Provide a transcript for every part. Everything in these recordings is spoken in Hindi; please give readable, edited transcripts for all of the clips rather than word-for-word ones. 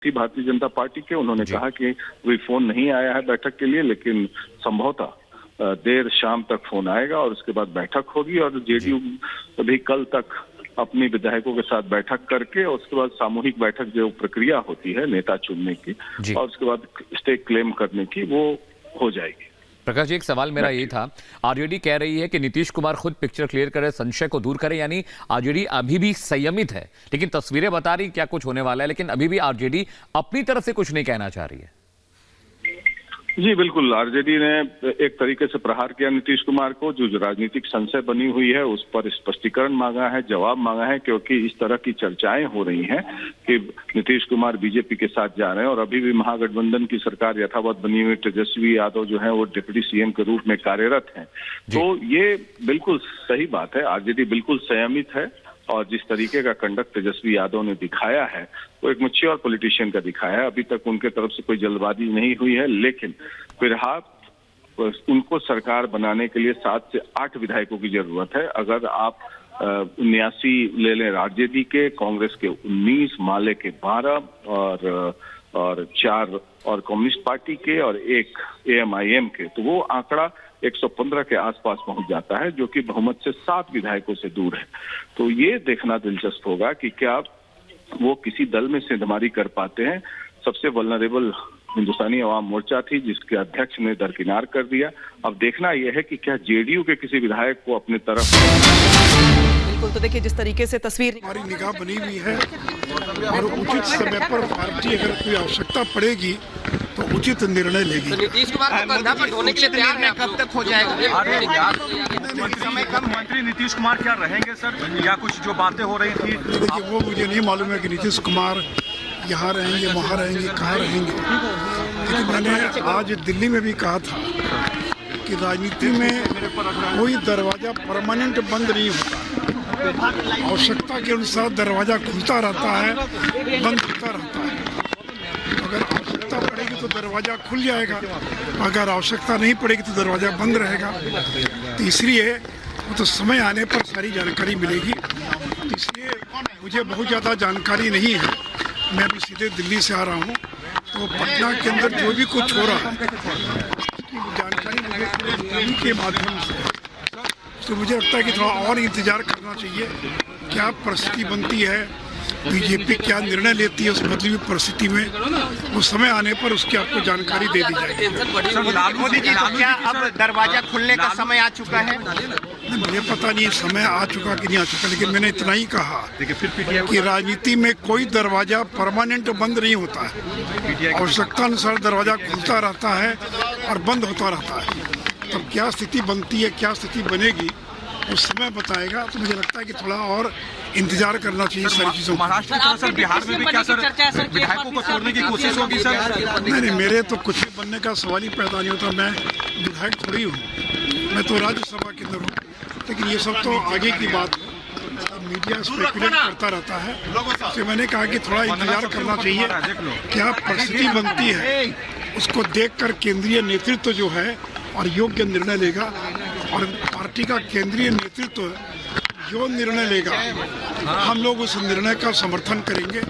थी भारतीय जनता पार्टी के। उन्होंने कहा कि कोई फोन नहीं आया है बैठक के लिए, लेकिन संभवतः देर शाम तक फोन आएगा और उसके बाद बैठक होगी और जेडीयू भी कल तक अपनी विधायकों के साथ बैठक करके और उसके बाद सामूहिक बैठक जो प्रक्रिया होती है नेता चुनने की और उसके बाद स्टेक क्लेम करने की, वो हो जाएगी। प्रकाश जी, एक सवाल मेरा ये था, आरजेडी कह रही है कि नीतीश कुमार खुद पिक्चर क्लियर करे, संशय को दूर करे, यानी आरजेडी अभी भी संयमित है, लेकिन तस्वीरें बता रही क्या कुछ होने वाला है, लेकिन अभी भी आरजेडी अपनी तरफ से कुछ नहीं कहना चाह रही है। जी बिल्कुल, आरजेडी ने एक तरीके से प्रहार किया नीतीश कुमार को। जो राजनीतिक संशय बनी हुई है उस पर स्पष्टीकरण मांगा है, जवाब मांगा है, क्योंकि इस तरह की चर्चाएं हो रही हैं कि नीतीश कुमार बीजेपी के साथ जा रहे हैं और अभी भी महागठबंधन की सरकार यथावत बनी हुई, तेजस्वी यादव जो है वो डिप्टी सीएम के रूप में कार्यरत हैं। तो ये बिल्कुल सही बात है, आरजेडी बिल्कुल संयमित है और जिस तरीके का कंडक्ट तेजस्वी यादव ने दिखाया है वो एक मैच्योर पॉलिटिशियन का दिखाया है। अभी तक उनके तरफ से कोई जल्दबाजी नहीं हुई है, लेकिन फिलहाल उनको सरकार बनाने के लिए 7 से 8 विधायकों की जरूरत है। अगर आप 79 ले लें आरजेडी के, कांग्रेस के 19, माले के 12 और 4 और कम्युनिस्ट पार्टी के और 1 एएमआईएम के, तो वो आंकड़ा 115 के आसपास पहुंच जाता है, जो कि बहुमत से 7 विधायकों से दूर है। तो ये देखना दिलचस्प होगा कि क्या वो किसी दल में सेंधमारी कर पाते हैं। सबसे वल्नरेबल हिंदुस्तानी अवाम मोर्चा थी, जिसके अध्यक्ष ने दरकिनार कर दिया। अब देखना यह है कि क्या जेडीयू के किसी विधायक को अपने तरफ। बिल्कुल, तो देखिए जिस तरीके से तस्वीर हमारी निगाह बनी हुई है और उचित समय पर पार्टी अगर कोई आवश्यकता पड़ेगी तो उचित निर्णय लेगी। तो नीतीश कुमार को कंधा पर ढोने के लिए तैयार है, कब तक हो जाएगा? समय कम मंत्री नीतीश कुमार क्या रहेंगे सर, या कुछ जो बातें हो रही थी? देखिए, वो मुझे नहीं मालूम है कि नीतीश कुमार यहाँ रहेंगे, वहाँ रहेंगे, कहाँ रहेंगे। लेकिन मैंने आज दिल्ली में भी कहा था कि राजनीति में कोई दरवाजा परमानेंट बंद नहीं होता, आवश्यकता के अनुसार दरवाजा खुलता रहता है, बंद होता रहता है। अगर आवश्यकता पड़ेगी तो दरवाजा खुल जाएगा, अगर आवश्यकता नहीं पड़ेगी तो दरवाजा बंद रहेगा। तो इसलिए वो तो समय आने पर सारी जानकारी मिलेगी। तो इसलिए मुझे बहुत ज़्यादा जानकारी नहीं है, मैं अभी सीधे दिल्ली से आ रहा हूँ, तो पटना के अंदर जो भी कुछ हो रहा है जानकारी मुझे दिल्ली के माध्यम से, तो मुझे लगता है कि थोड़ा और इंतजार करना चाहिए क्या परिस्थिति बनती है, बीजेपी क्या निर्णय लेती है उस बदली हुई परिस्थिति में। वो समय आने पर उसकी आपको जानकारी दे दी जाएगी। मोदी जी, तो क्या अब दरवाजा खुलने का समय आ चुका है? मुझे पता नहीं समय आ चुका कि नहीं आ चुका, लेकिन मैंने इतना ही कहा कि राजनीति में कोई दरवाजा परमानेंट बंद नहीं होता है, आवश्यकता अनुसार दरवाजा खुलता रहता है और बंद होता रहता है। तब क्या स्थिति बनती है, क्या स्थिति बनेगी, उस समय बताएगा। तो मुझे लगता है कि थोड़ा और इंतजार करना चाहिए सारी चीजों। महाराष्ट्र की तरह सर बिहार में भी क्या सर विधायकों को तोड़ने की कोशिश होगी सर? नहीं, मेरे तो कुछ भी बनने का सवाल ही पैदा नहीं होता। मैं विधायक थोड़ी हूँ, मैं तो राज्यसभा के अंदर हूँ। लेकिन ये सब तो आगे की बात है, मीडिया स्पेकुलेट करता रहता है। तो मैंने कहा कि थोड़ा इंतजार करना चाहिए, क्या परिस्थिति बनती है उसको देखकर केंद्रीय नेतृत्व जो है और योग्य निर्णय लेगा, और पार्टी का केंद्रीय नेतृत्व जो निर्णय लेगा हम लोग उस निर्णय का समर्थन करेंगे।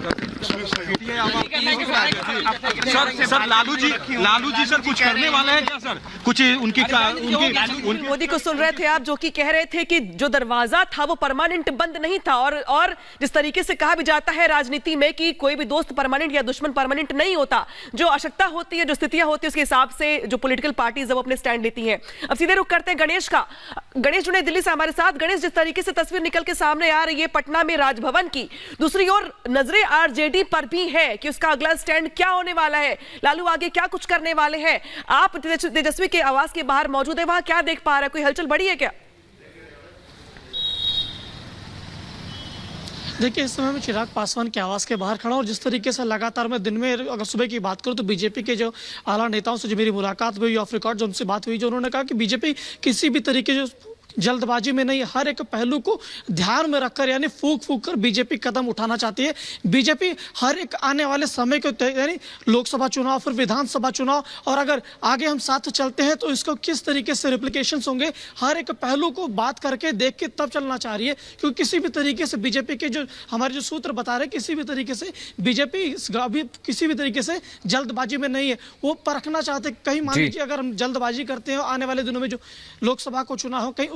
सर लालू जी सर कुछ करने वाले हैं क्या सर? कुछ उनकी मोदी को सुन रहे थे आप, जो कि कह रहे थे कि जो दरवाजा था वो परमानेंट बंद नहीं था, और जिस तरीके से कहा भी जाता है राजनीति में कि कोई भी दोस्त परमानेंट या दुश्मन परमानेंट नहीं होता, जो आवश्यकता होती है, जो स्थितियां होती है, उसके हिसाब से जो पॉलिटिकल पार्टीज है वो अपने स्टैंड लेती हैं। अब सीधे रुख करते हैं गणेश का। गणेश जुड़े दिल्ली से हमारे साथ। गणेश, जिस तरीके से तस्वीर निकल के सामने आ रही है पटना में राजभवन की, दूसरी ओर नजरें आरजेडी पर भी है कि उसका अगला स्टैंड क्या होने वाला है, लालू आगे क्या कुछ करने वाले हैं। आप तेजस्वी के आवास के बाहर मौजूद है, वहां क्या देख पा रहे हैं, कोई हलचल बढ़ी है क्या? देखिए, इस समय मैं चिराग पासवान के आवास के बाहर खड़ा हूं और जिस तरीके से लगातार मैं दिन में अगर सुबह की बात करूं तो बीजेपी के जो आला नेताओं से जो मेरी मुलाकात हुई, ऑफ रिकॉर्ड जो उनसे बात हुई, जो उन्होंने कहा कि बीजेपी किसी भी तरीके जल्दबाजी में नहीं, हर एक पहलू को ध्यान में रखकर यानी फूक फूक कर बीजेपी कदम उठाना चाहती है। बीजेपी हर एक आने वाले समय को यानी लोकसभा चुनाव फिर विधानसभा चुनाव और अगर आगे हम साथ चलते हैं तो इसको किस तरीके से रिप्लिकेशंस होंगे, हर एक पहलू को बात करके देख के तब चलना चाह रही है। क्योंकि किसी भी तरीके से बीजेपी के जो हमारे जो सूत्र बता रहे हैं, किसी भी तरीके से बीजेपी अभी किसी भी तरीके से जल्दबाजी में नहीं है। वो परखना चाहते कहीं मान लीजिए अगर हम जल्दबाजी करते हैं आने वाले दिनों में जो लोकसभा को चुनाव हो कहीं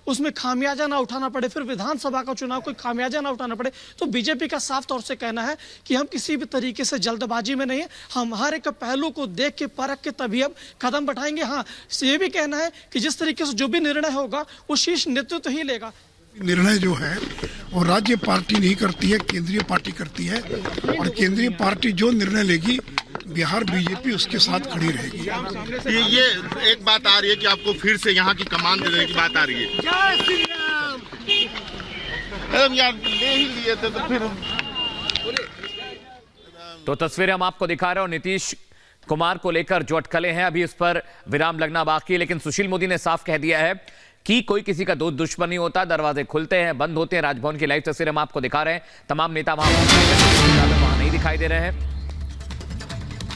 उसमें खामियाजा ना उठाना पड़े, फिर विधानसभा का चुनाव कोई खामियाजा ना उठाना पड़े। तो बीजेपी का साफ तौर से कहना है कि हम किसी भी तरीके से जल्दबाजी में नहीं है, हम हर एक पहलू को देख के परख के तभी हम कदम बढ़ाएंगे। हाँ, ये भी कहना है कि जिस तरीके से जो भी निर्णय होगा वो शीर्ष नेतृत्व ही लेगा। निर्णय जो है वो राज्य पार्टी नहीं करती है, केंद्रीय पार्टी करती है और केंद्रीय पार्टी जो निर्णय लेगी बिहार बीजेपी उसके साथ खड़ी रहेगी। ये एक बात आ रही है कि आपको फिर से यहाँ की कमान देने की बात आ रही है। यार ले ही लिए थे तो फिर तो तस्वीरें हम आपको दिखा रहे हैं और नीतीश कुमार को लेकर जो अटकलें हैं अभी इस पर विराम लगना बाकी है। लेकिन सुशील मोदी ने साफ कह दिया है कि कोई किसी का दोस्त दुश्मन नहीं होता, दरवाजे खुलते हैं बंद होते हैं। राजभवन की लाइव तस्वीरें हम आपको दिखा रहे हैं, तमाम नेता वहां नहीं दिखाई दे रहे हैं।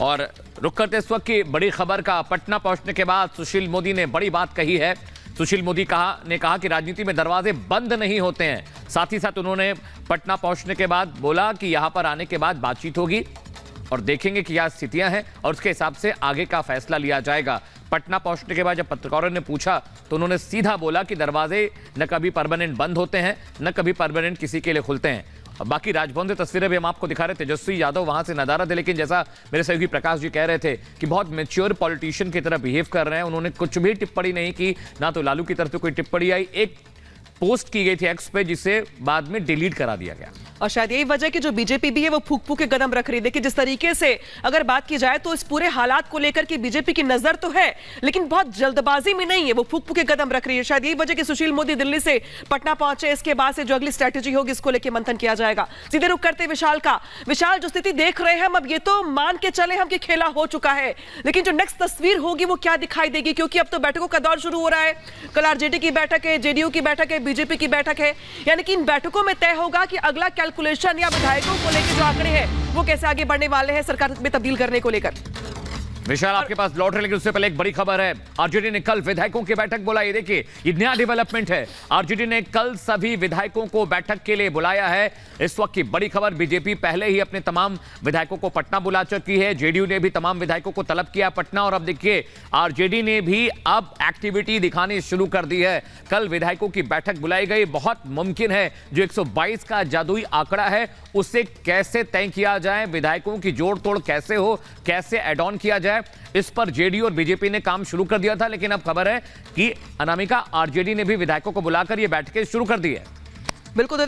और रुक करते इस वक्त की बड़ी खबर का, पटना पहुंचने के बाद सुशील मोदी ने बड़ी बात कही है। सुशील मोदी ने कहा कि राजनीति में दरवाजे बंद नहीं होते हैं। साथ ही साथ उन्होंने पटना पहुंचने के बाद बोला कि यहां पर आने के बाद बातचीत होगी और देखेंगे कि क्या स्थितियां हैं और उसके हिसाब से आगे का फैसला लिया जाएगा। पटना पहुंचने के बाद जब पत्रकारों ने पूछा तो उन्होंने सीधा बोला कि दरवाजे न कभी परमानेंट बंद होते हैं न कभी परमानेंट किसी के लिए खुलते हैं। और बाकी राजभवन से तस्वीरें भी हम आपको दिखा रहे। तेजस्वी यादव वहां से नदारद है, लेकिन जैसा मेरे सहयोगी प्रकाश जी कह रहे थे कि बहुत मैच्योर पॉलिटिशियन की तरह बिहेव कर रहे हैं। उन्होंने कुछ भी टिप्पणी नहीं की, ना तो लालू की तरफ से कोई टिप्पणी आई। एक पोस्ट की गई थी एक्स पे जिसे बाद में डिलीट करा दिया गया। और शायद यही वजह कि जो बीजेपी भी है वो फूक फूक के कदम रख रही है। देखिए जिस तरीके से अगर बात की जाए तो इस पूरे हालात को लेकर के बीजेपी की नजर तो है लेकिन बहुत जल्दबाजी में नहीं है, वो फूक फूक के कदम रख रही है। शायद यही वजह कि सुशील मोदी दिल्ली से पटना पहुंचे, इसके बाद से जो अगली स्ट्रैटेजी होगी इसको लेकर मंथन किया जाएगा। सीधे रुक करते विशाल का। विशाल, जो स्थिति देख रहे हैं हम, अब ये तो मान के चले हम कि खेला हो चुका है, लेकिन जो नेक्स्ट तस्वीर होगी वो क्या दिखाई देगी? क्योंकि अब तो बैठकों का दौर शुरू हो रहा है। कल आरजेडी की बैठक है, जेडीयू की बैठक है, बीजेपी की बैठक है, यानी कि इन बैठकों में तय होगा कि अगला कैलकुलेशन या विधायकों को लेकर जो आंकड़े हैं वो कैसे आगे बढ़ने वाले हैं सरकार में तब्दील करने को लेकर। विशाल आपके पास लौट रहे, लेकिन उससे पहले एक बड़ी खबर है। आरजेडी ने कल विधायकों की बैठक बुलाई। देखिए ये नया डेवलपमेंट है। आरजेडी ने कल सभी विधायकों को बैठक के लिए बुलाया है। इस वक्त की बड़ी खबर, बीजेपी पहले ही अपने तमाम विधायकों को पटना बुला चुकी है। जेडीयू ने भी तमाम विधायकों को तलब किया पटना, और अब देखिए आरजेडी ने भी अब एक्टिविटी दिखानी शुरू कर दी है। कल विधायकों की बैठक बुलाई गई। बहुत मुमकिन है जो 122 का जादुई आंकड़ा है उसे कैसे तय किया जाए, विधायकों की जोड़ तोड़ कैसे हो, कैसे एड ऑन किया जाए, इस पर जेडीयू और बीजेपी ने काम शुरू कर दिया था। लेकिन अब खबर है कि अनामिका आरजेडी ने भी विधायकों को बुलाकर ये बैठकें शुरू कर दी है। बिल्कुल।